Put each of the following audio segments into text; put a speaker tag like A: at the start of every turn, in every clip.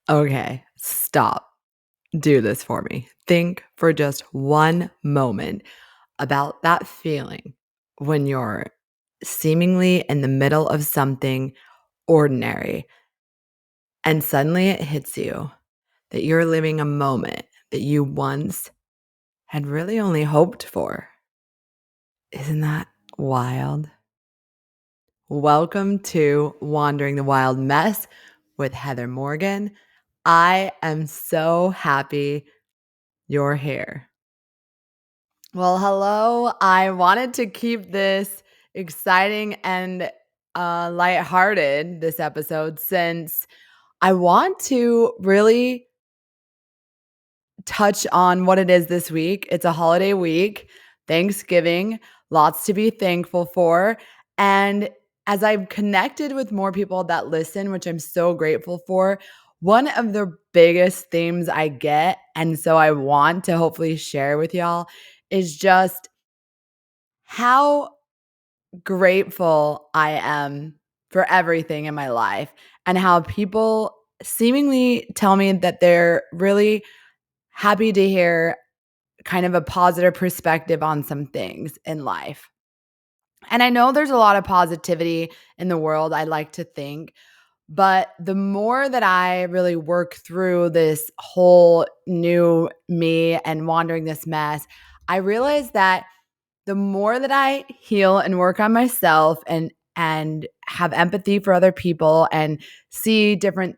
A: Okay, stop. Do this for me. Think for just one moment about that feeling when you're seemingly in the middle of something ordinary and suddenly it hits you that you're living a moment that you once had really only hoped for. Isn't that wild? Welcome to Wandering the Wild Mess with Heather Morgan. I am so happy you're here. Well, hello. I wanted to keep this exciting and lighthearted this episode since I want to really touch on what it is this week. It's a holiday week, Thanksgiving, lots to be thankful for. And as I've connected with more people that listen, which I'm so grateful for, one of the biggest themes I get, and so I want to hopefully share with y'all, is just how grateful I am for everything in my life and how people seemingly tell me that they're really happy to hear kind of a positive perspective on some things in life. And I know there's a lot of positivity in the world, I like to think, but the more that I really work through this whole new me and wandering this mess, I realize that the more that I heal and work on myself and have empathy for other people and see different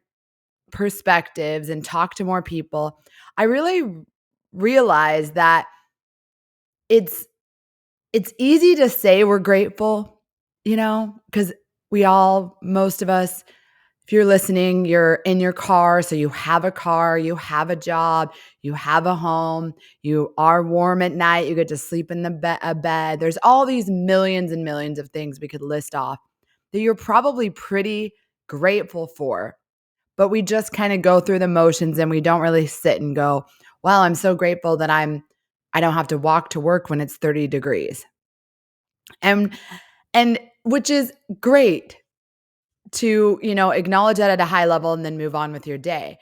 A: perspectives and talk to more people, I really realize that it's it's easy to say we're grateful, because most of us, if you're listening, you're in your car, so you have a car, you have a job, you have a home, you are warm at night, you get to sleep in a bed. There's all these millions and millions of things we could list off that you're probably pretty grateful for. But we just kind of go through the motions and we don't really sit and go, "Wow, I'm so grateful that I don't have to walk to work when it's 30 degrees." And and which is great to, acknowledge that at a high level and then move on with your day.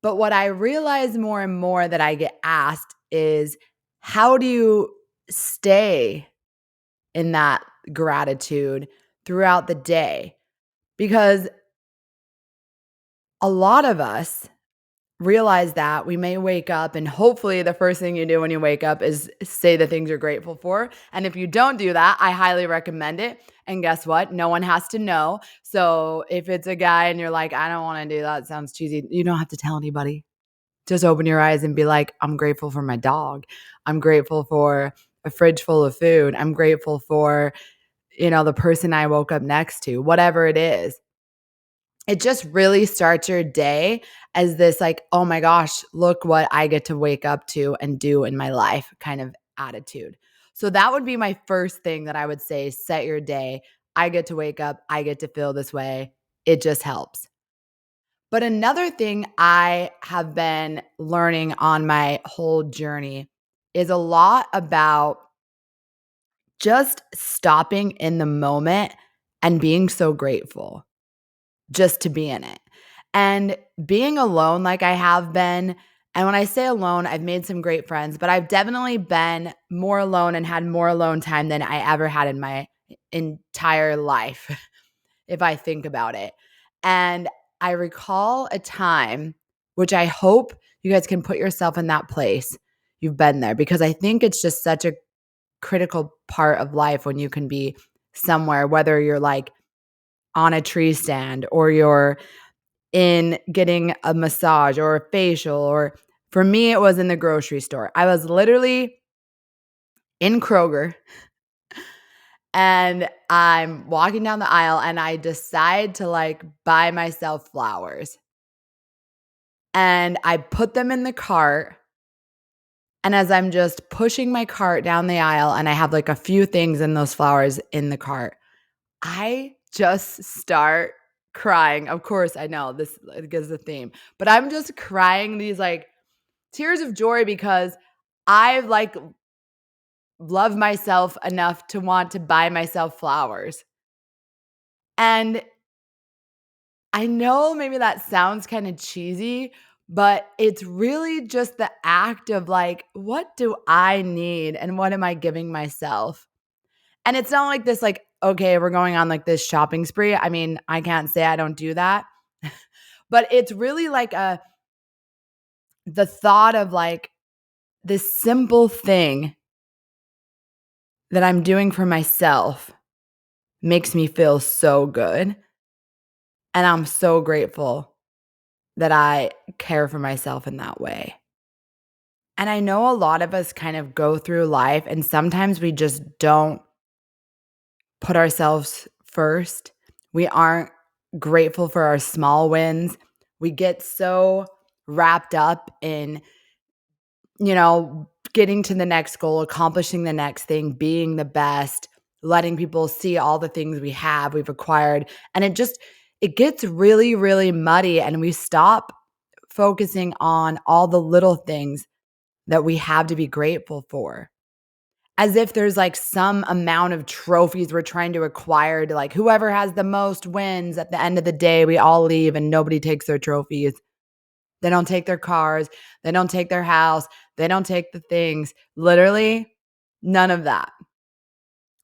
A: But what I realize more and more that I get asked is, how do you stay in that gratitude throughout the day? Because a lot of us realize that we may wake up and hopefully the first thing you do when you wake up is say the things you're grateful for. And if you don't do that, I highly recommend it. And guess what? No one has to know. So if it's a guy and you're like, I don't want to do that, it sounds cheesy, you don't have to tell anybody. Just open your eyes and be like, I'm grateful for my dog. I'm grateful for a fridge full of food. I'm grateful for, the person I woke up next to, whatever it is. It just really starts your day as this like, "Oh my gosh, look what I get to wake up to and do in my life," kind of attitude. So that would be my first thing that I would say, set your day. I get to wake up, I get to feel this way. It just helps. But another thing I have been learning on my whole journey is a lot about just stopping in the moment and being so grateful just to be in it. And being alone like I have been, and when I say alone, I've made some great friends, but I've definitely been more alone and had more alone time than I ever had in my entire life, if I think about it. And I recall a time, which I hope you guys can put yourself in that place. You've been there because I think it's just such a critical part of life when you can be somewhere, whether you're like on a tree stand or you're in getting a massage or a facial, or for me, it was in the grocery store. I was literally in Kroger and I'm walking down the aisle and I decide to like buy myself flowers. And I put them in the cart. And as I'm just pushing my cart down the aisle and I have like a few things in those flowers in the cart, I just start crying. Of course, I know this is the theme, but I'm just crying these like tears of joy because I like love myself enough to want to buy myself flowers. And I know maybe that sounds kind of cheesy, but it's really just the act of like, what do I need and what am I giving myself? And it's not like this, like, okay, we're going on like this shopping spree. I mean, I can't say I don't do that, but it's really like the thought of like this simple thing that I'm doing for myself makes me feel so good. And I'm so grateful that I care for myself in that way. And I know a lot of us kind of go through life and sometimes we just don't put ourselves first. We aren't grateful for our small wins. We get so wrapped up in, getting to the next goal, accomplishing the next thing, being the best, letting people see all the things we've acquired. And it gets really, really muddy and we stop focusing on all the little things that we have to be grateful for. As if there's like some amount of trophies we're trying to acquire to like whoever has the most wins at the end of the day, we all leave and nobody takes their trophies. They don't take their cars. They don't take their house. They don't take the things. Literally, none of that.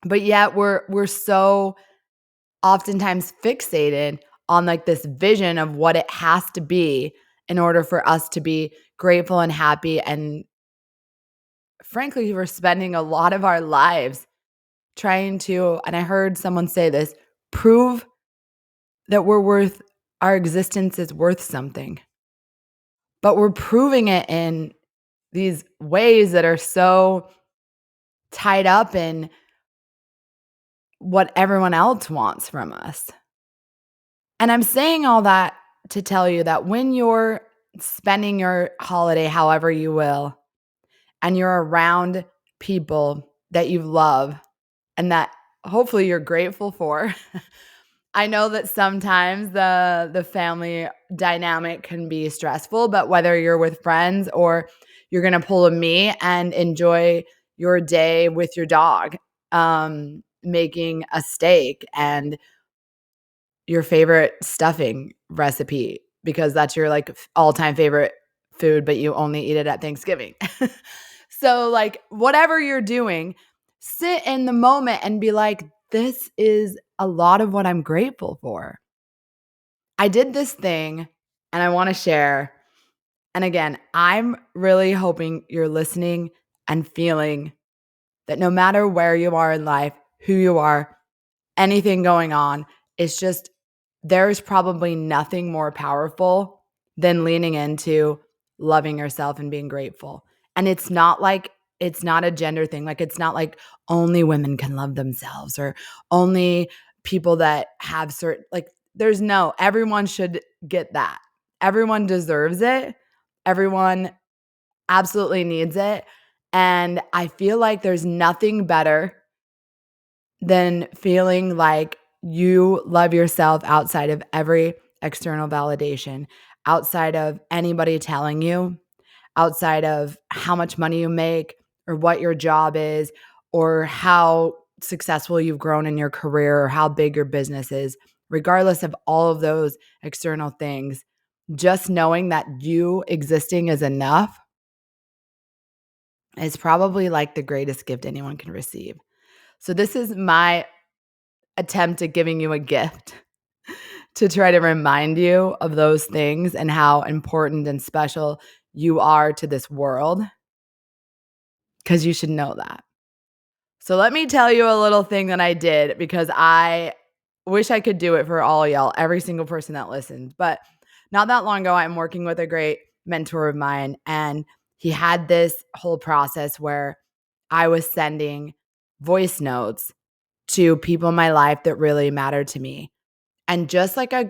A: But yet we're so oftentimes fixated on like this vision of what it has to be in order for us to be grateful and happy. And frankly, we're spending a lot of our lives trying to, and I heard someone say this, prove that our existence is worth something. But we're proving it in these ways that are so tied up in what everyone else wants from us. And I'm saying all that to tell you that when you're spending your holiday however you will, and you're around people that you love and that hopefully you're grateful for. I know that sometimes the family dynamic can be stressful, but whether you're with friends or you're going to pull a me and enjoy your day with your dog, making a steak and your favorite stuffing recipe because that's your like all-time favorite food, but you only eat it at Thanksgiving. So like whatever you're doing, sit in the moment and be like, this is a lot of what I'm grateful for. I did this thing and I want to share. And again, I'm really hoping you're listening and feeling that no matter where you are in life, who you are, anything going on, it's just there's probably nothing more powerful than leaning into loving yourself and being grateful. And it's not a gender thing. Like it's not like only women can love themselves or only people that have certain like everyone should get that. Everyone deserves it. Everyone absolutely needs it. And I feel like there's nothing better than feeling like you love yourself outside of every external validation, outside of anybody telling you, outside of how much money you make or what your job is or how successful you've grown in your career or how big your business is, regardless of all of those external things, just knowing that you existing is enough is probably like the greatest gift anyone can receive. So this is my attempt at giving you a gift to try to remind you of those things and how important and special you are to this world, because you should know that. So let me tell you a little thing that I did because I wish I could do it for all y'all, every single person that listens. But not that long ago, I'm working with a great mentor of mine, and he had this whole process where I was sending voice notes to people in my life that really mattered to me. And just like a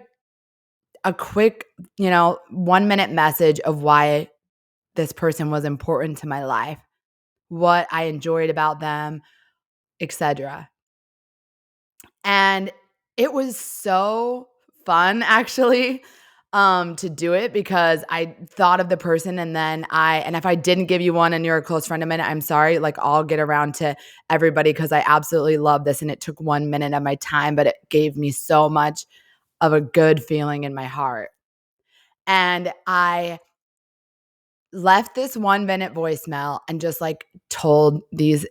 A: quick, 1-minute message of why this person was important to my life, what I enjoyed about them, etc. And it was so fun actually to do it because I thought of the person and if I didn't give you one and you're a close friend of mine, I'm sorry, like I'll get around to everybody because I absolutely love this and it took 1 minute of my time, but it gave me so much of a good feeling in my heart. And I left this 1-minute voicemail and just like told this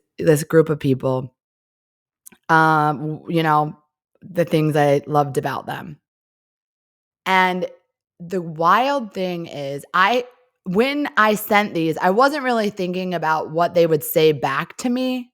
A: group of people, you know, the things I loved about them. And the wild thing is, when I sent these, I wasn't really thinking about what they would say back to me.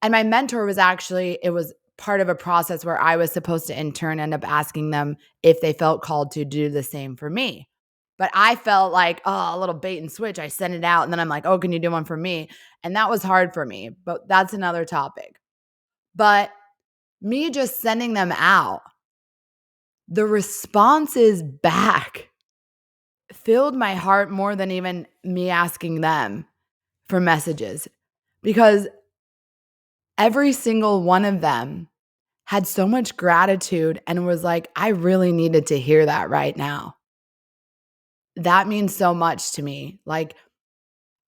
A: And my mentor was actually, it was part of a process where I was supposed to in turn end up asking them if they felt called to do the same for me. But I felt like, oh, a little bait and switch. I sent it out and then I'm like, oh, can you do one for me? And that was hard for me, but that's another topic. But me just sending them out, the responses back filled my heart more than even me asking them for messages, because every single one of them had so much gratitude and was like, I really needed to hear that right now. That means so much to me. Like,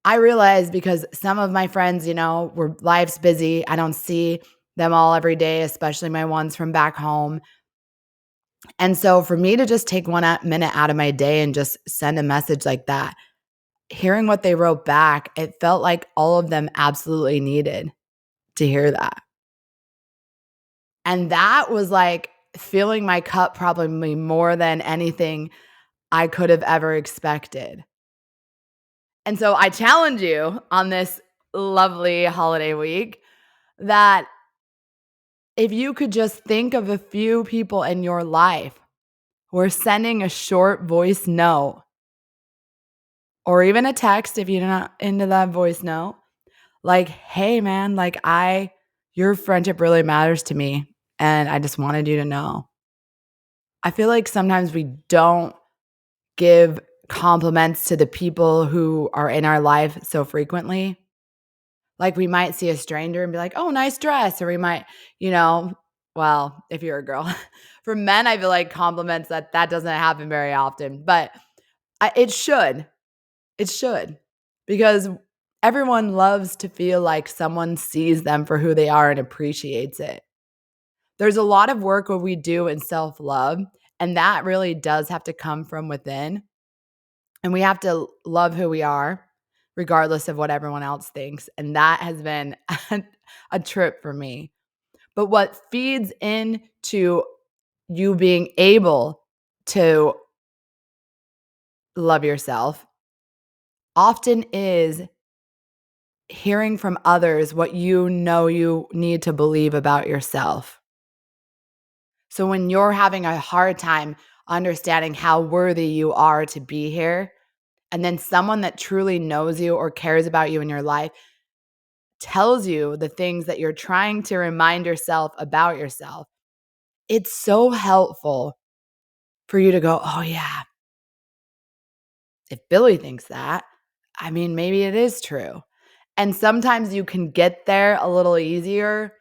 A: I realized, because some of my friends, were life's busy. I don't see them all every day, especially my ones from back home. And so for me to just take 1 minute out of my day and just send a message like that, hearing what they wrote back, it felt like all of them absolutely needed to hear that. And that was like filling my cup probably more than anything I could have ever expected. And so I challenge you on this lovely holiday week that if you could just think of a few people in your life who are sending a short voice note or even a text, if you're not into that voice note, like, hey man, like your friendship really matters to me and I just wanted you to know. I feel like sometimes we don't give compliments to the people who are in our life so frequently. Like, we might see a stranger and be like, "Oh, nice dress," or we might, well, if you're a girl. For men, I feel like compliments, that doesn't happen very often, but it should. It should, because everyone loves to feel like someone sees them for who they are and appreciates it. There's a lot of work what we do in self-love, and that really does have to come from within. And we have to love who we are, regardless of what everyone else thinks. And that has been a trip for me. But what feeds into you being able to love yourself often is hearing from others what you know you need to believe about yourself. So when you're having a hard time understanding how worthy you are to be here, and then someone that truly knows you or cares about you in your life tells you the things that you're trying to remind yourself about yourself, it's so helpful for you to go, oh yeah, if Billy thinks that, I mean, maybe it is true. And sometimes you can get there a little easier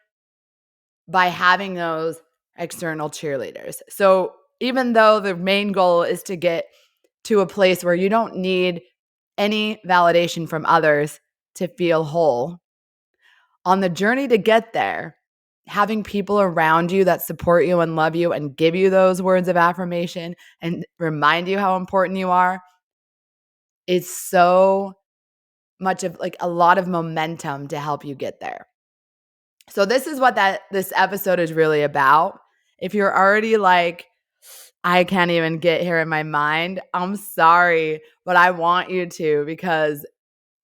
A: by having those external cheerleaders. So even though the main goal is to get to a place where you don't need any validation from others to feel whole, on the journey to get there, having people around you that support you and love you and give you those words of affirmation and remind you how important you are, it's so much of like a lot of momentum to help you get there. So this is what this episode is really about. If you're already like, I can't even get here in my mind, I'm sorry, but I want you to, because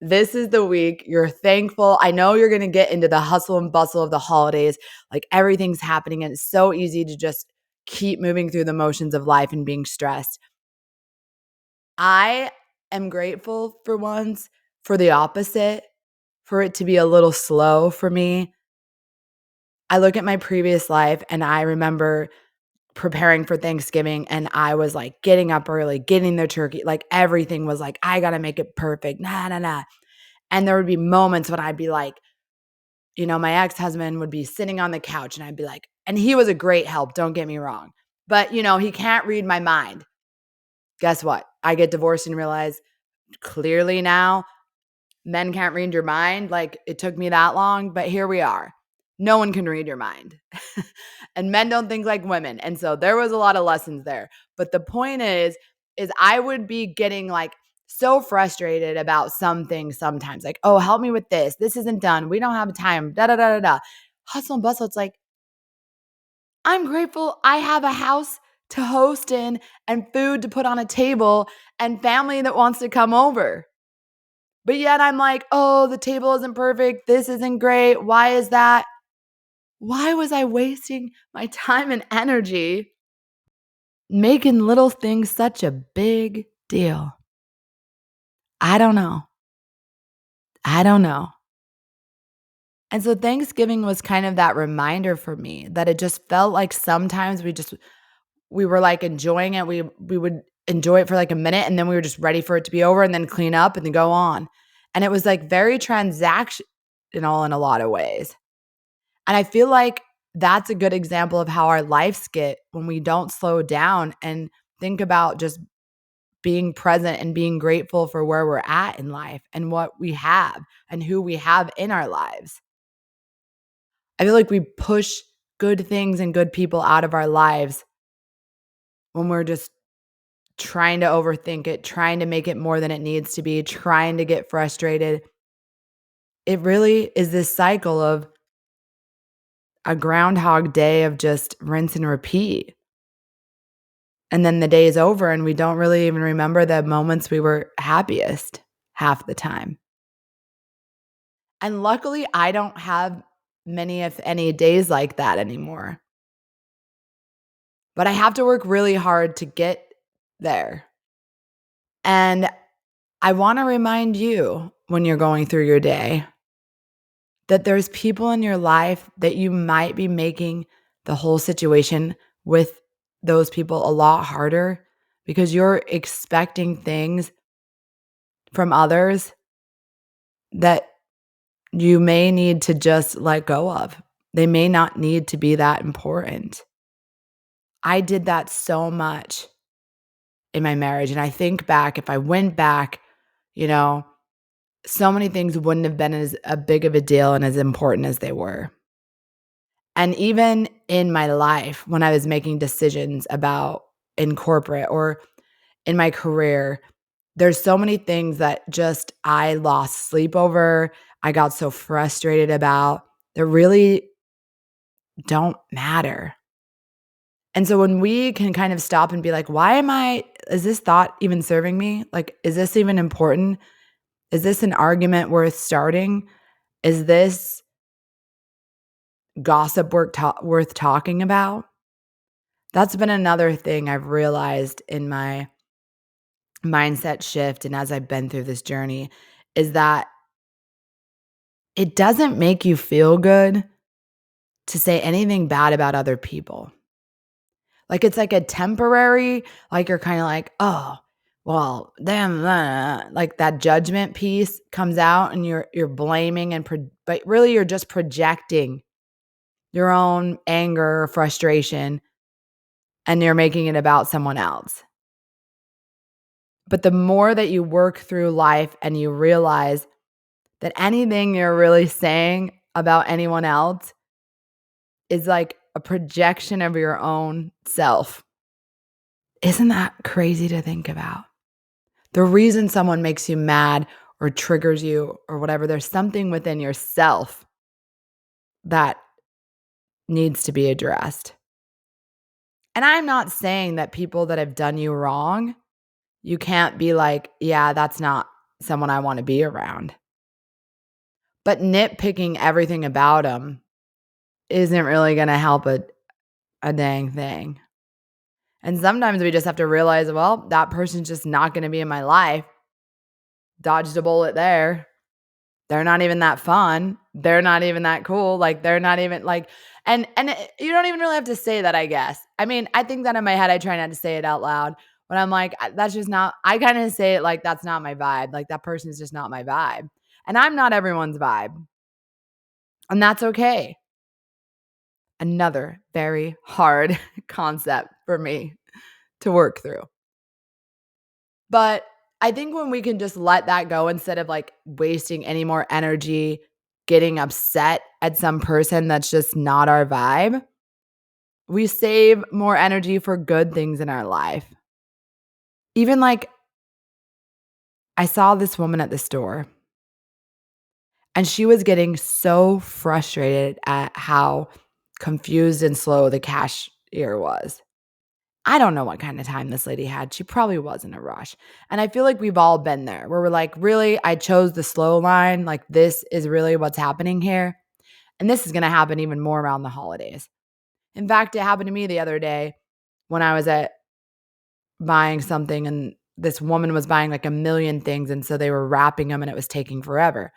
A: this is the week you're thankful. I know you're going to get into the hustle and bustle of the holidays. Like, everything's happening and it's so easy to just keep moving through the motions of life and being stressed. I am grateful for once for the opposite, for it to be a little slow for me. I look at my previous life and I remember preparing for Thanksgiving and I was like getting up early, getting the turkey, like everything was like, I got to make it perfect. Nah, nah, nah. And there would be moments when I'd be like, my ex-husband would be sitting on the couch and I'd be like, and he was a great help, don't get me wrong. But, he can't read my mind. Guess what? I get divorced and realize clearly now men can't read your mind. Like, it took me that long, but here we are. No one can read your mind. And men don't think like women. And so there was a lot of lessons there. But the point is I would be getting like so frustrated about some things sometimes. Like, oh, help me with this. This isn't done. We don't have time. Da da da da da. Hustle and bustle. It's like, I'm grateful I have a house to host in and food to put on a table and family that wants to come over. But yet I'm like, oh, the table isn't perfect. This isn't great. Why is that? Why was I wasting my time and energy making little things such a big deal? I don't know. I don't know. And so Thanksgiving was kind of that reminder for me that it just felt like sometimes we were like enjoying it. We would enjoy it for like a minute and then we were just ready for it to be over and then clean up and then go on. And it was like very transactional in a lot of ways. And I feel like that's a good example of how our lives get when we don't slow down and think about just being present and being grateful for where we're at in life and what we have and who we have in our lives. I feel like we push good things and good people out of our lives when we're just trying to overthink it, trying to make it more than it needs to be, trying to get frustrated. It really is this cycle of a groundhog day of just rinse and repeat. And then the day is over and we don't really even remember the moments we were happiest half the time. And luckily, I don't have many, if any, days like that anymore. But I have to work really hard to get there. And I want to remind you when you're going through your day that there's people in your life that you might be making the whole situation with those people a lot harder because you're expecting things from others that you may need to just let go of. They may not need to be that important. I did that so much in my marriage. And I think back, if I went back, you know, so many things wouldn't have been as a big of a deal and as important as they were. And even in my life, when I was making decisions about in corporate or in my career, there's so many things that just I lost sleep over. I got so frustrated about that really don't matter. And so when we can kind of stop and be like, is this thought even serving me? Like, is this even important? Is this an argument worth starting? Is this gossip worth talking about? That's been another thing I've realized in my mindset shift. And as I've been through this journey, is that it doesn't make you feel good to say anything bad about other people. Like, it's like a temporary, like, you're kinda like, "Oh, well, them, like, that judgment piece comes out and you're blaming but really you're just projecting your own anger or frustration, and you're making it about someone else. But the more that you work through life and you realize that anything you're really saying about anyone else is like a projection of your own self. Isn't that crazy to think about? The reason someone makes you mad or triggers you or whatever, there's something within yourself that needs to be addressed. And I'm not saying that people that have done you wrong, you can't be like, yeah, that's not someone I want to be around. But nitpicking everything about them isn't really going to help a dang thing. And sometimes we just have to realize, well, that person's just not going to be in my life. Dodged a bullet there. They're not even that fun. They're not even that cool. Like, they're not even like, you don't even really have to say that, I guess. I mean, I think that in my head, I try not to say it out loud. But I'm like, that's just not, I kind of say it like, that's not my vibe. Like, that person's just not my vibe. And I'm not everyone's vibe. And that's okay. Another very hard concept for me to work through. But I think when we can just let that go instead of like wasting any more energy getting upset at some person that's just not our vibe, we save more energy for good things in our life. Even like I saw this woman at the store and she was getting so frustrated at how confused and slow the cashier was. I don't know what kind of time this lady had. She probably was in a rush. And I feel like we've all been there where we're like, really, I chose the slow line. Like, this is really what's happening here. And this is going to happen even more around the holidays. In fact, it happened to me the other day when I was at buying something and this woman was buying like a million things. And so they were wrapping them and it was taking forever.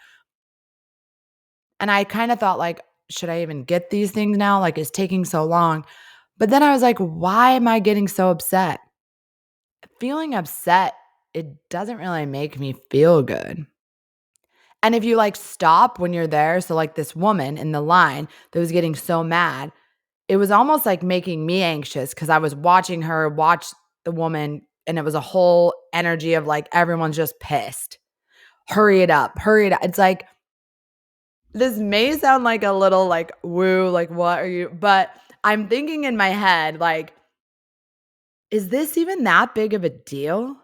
A: And I kind of thought, like, should I even get these things now? Like, it's taking so long. But then I was like, why am I getting so upset? Feeling upset, it doesn't really make me feel good. And if you like stop when you're there, so like this woman in the line that was getting so mad, it was almost like making me anxious because I was watching her watch the woman and it was a whole energy of like everyone's just pissed. Hurry it up, hurry it up. It's like this may sound like a little like woo, like what are you? But I'm thinking in my head, like, is this even that big of a deal?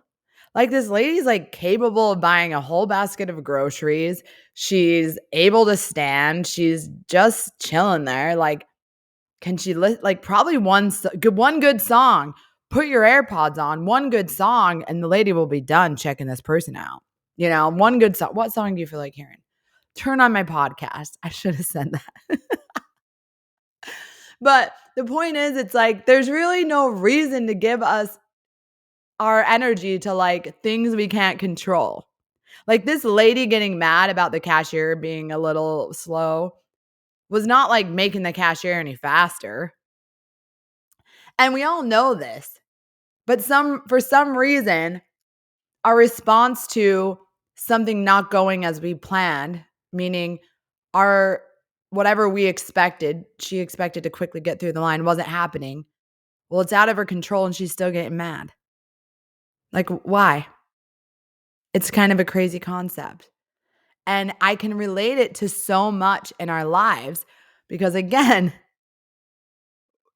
A: Like, this lady's, like, capable of buying a whole basket of groceries. She's able to stand. She's just chilling there. Like, can she like, probably one good song. Put your AirPods on, one good song, and the lady will be done checking this person out. You know, one good song. What song do you feel like hearing? Turn on my podcast. I should have said that. But the point is, it's like, there's really no reason to give us our energy to, like, things we can't control. Like, this lady getting mad about the cashier being a little slow was not, like, making the cashier any faster. And we all know this, but for some reason, our response to something not going as we planned, meaning our whatever we expected, she expected to quickly get through the line, wasn't happening. Well, it's out of her control and she's still getting mad. Like, why? It's kind of a crazy concept. And I can relate it to so much in our lives because, again,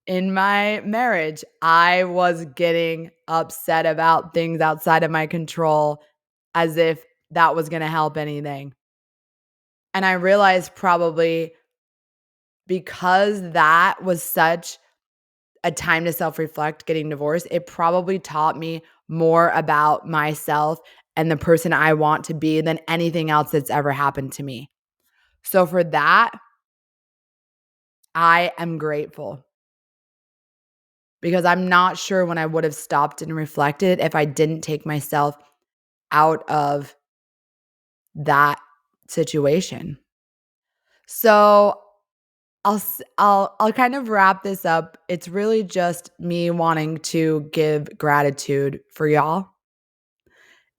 A: in my marriage, I was getting upset about things outside of my control as if that was going to help anything. And I realized probably because that was such a time to self-reflect getting divorced, it probably taught me more about myself and the person I want to be than anything else that's ever happened to me. So for that, I am grateful because I'm not sure when I would have stopped and reflected if I didn't take myself out of that situation. So I'll kind of wrap this up. It's really just me wanting to give gratitude for y'all.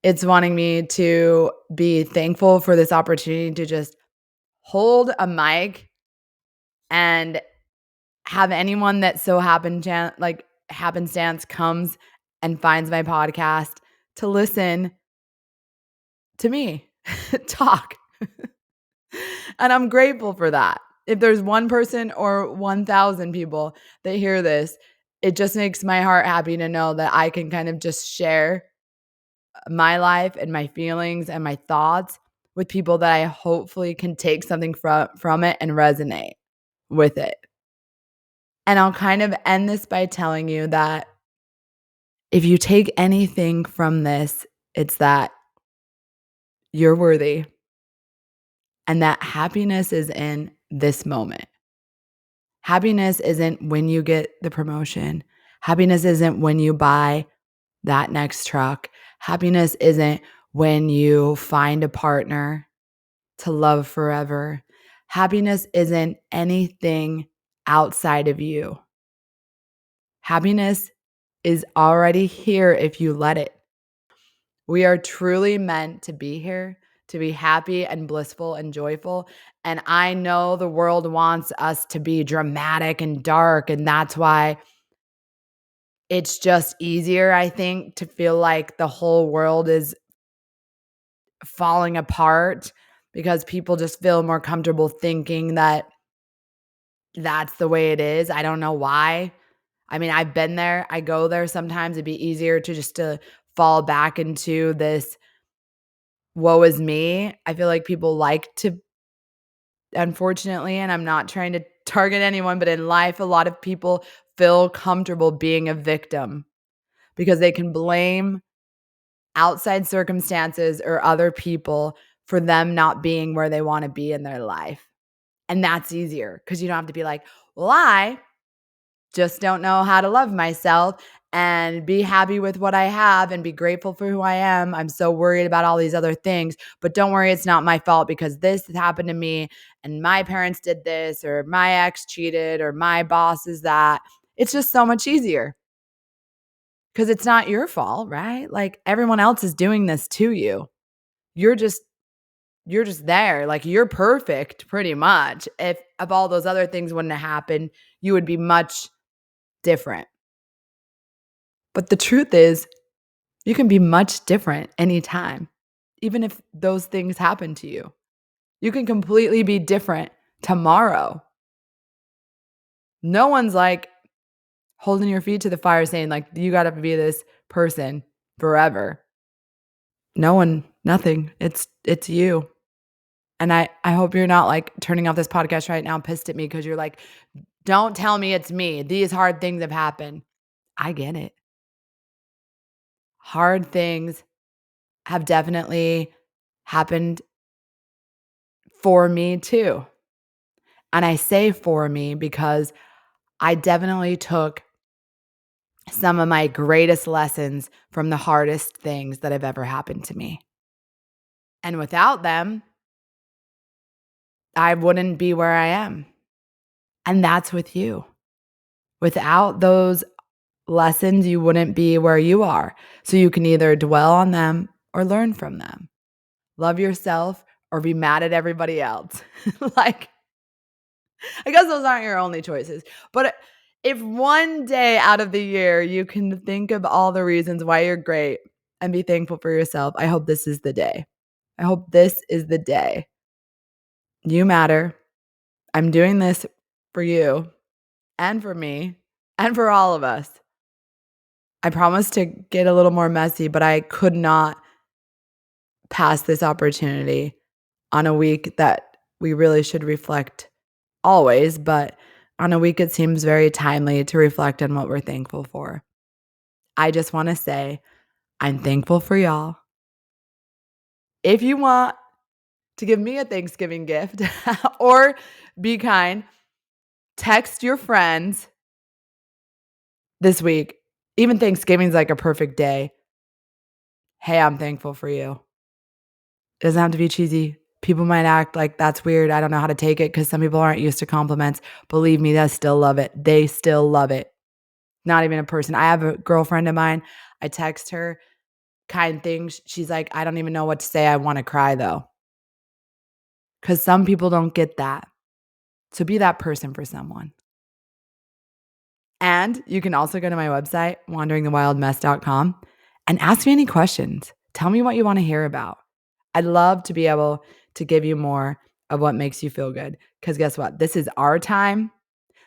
A: It's wanting me to be thankful for this opportunity to just hold a mic and have anyone that so happenstance comes and finds my podcast to listen to me talk. And I'm grateful for that. If there's one person or 1,000 people that hear this, it just makes my heart happy to know that I can kind of just share my life and my feelings and my thoughts with people that I hopefully can take something from it and resonate with it. And I'll kind of end this by telling you that if you take anything from this, it's that you're worthy and that happiness is in this moment. Happiness isn't when you get the promotion. Happiness isn't when you buy that next truck. Happiness isn't when you find a partner to love forever. Happiness isn't anything outside of you. Happiness is already here if you let it. We are truly meant to be here, to be happy and blissful and joyful. And I know the world wants us to be dramatic and dark. And that's why it's just easier, I think, to feel like the whole world is falling apart because people just feel more comfortable thinking that that's the way it is. I don't know why. I mean, I've been there. I go there sometimes. It'd be easier to just to fall back into this woe is me. I feel like people like to, unfortunately, and I'm not trying to target anyone, but in life, a lot of people feel comfortable being a victim because they can blame outside circumstances or other people for them not being where they want to be in their life. And that's easier because you don't have to be like, well, I just don't know how to love myself and be happy with what I have and be grateful for who I am. I'm so worried about all these other things, but don't worry, it's not my fault because this happened to me and my parents did this or my ex cheated or my boss is that. It's just so much easier because it's not your fault, right? Like everyone else is doing this to you. You're just you're just there. Like you're perfect pretty much. If all those other things wouldn't have happened, you would be much different. But the truth is, you can be much different anytime, even if those things happen to you. You can completely be different tomorrow. No one's like holding your feet to the fire saying, like, you got to be this person forever. No one, nothing. It's you. And I hope you're not like turning off this podcast right now pissed at me because you're like, don't tell me it's me. These hard things have happened. I get it. Hard things have definitely happened for me too. And I say for me because I definitely took some of my greatest lessons from the hardest things that have ever happened to me. And without them, I wouldn't be where I am. And that's with you. Without those lessons, you wouldn't be where you are. So you can either dwell on them or learn from them. Love yourself or be mad at everybody else. Like, I guess those aren't your only choices. But if one day out of the year you can think of all the reasons why you're great and be thankful for yourself, I hope this is the day. I hope this is the day. You matter. I'm doing this for you and for me and for all of us. I promise to get a little more messy, but I could not pass this opportunity on a week that we really should reflect always, but on a week it seems very timely to reflect on what we're thankful for. I just want to say I'm thankful for y'all. If you want to give me a Thanksgiving gift or be kind, text your friends this week. Even Thanksgiving's like a perfect day. Hey, I'm thankful for you. It doesn't have to be cheesy. People might act like that's weird. I don't know how to take it because some people aren't used to compliments. Believe me, they still love it. They still love it. Not even a person. I have a girlfriend of mine. I text her kind things. She's like, I don't even know what to say. I want to cry though. Because some people don't get that. So be that person for someone. And you can also go to my website, wanderingthewildmess.com, and ask me any questions. Tell me what you want to hear about. I'd love to be able to give you more of what makes you feel good. Because guess what? This is our time.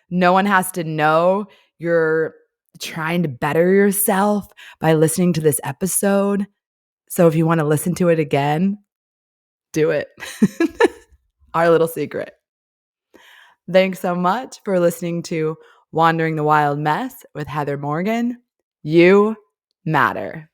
A: No one has to know you're trying to better yourself by listening to this episode. So if you want to listen to it again, do it. Our little secret. Thanks so much for listening to Wandering the Wild Mess with Heather Morgan. You matter.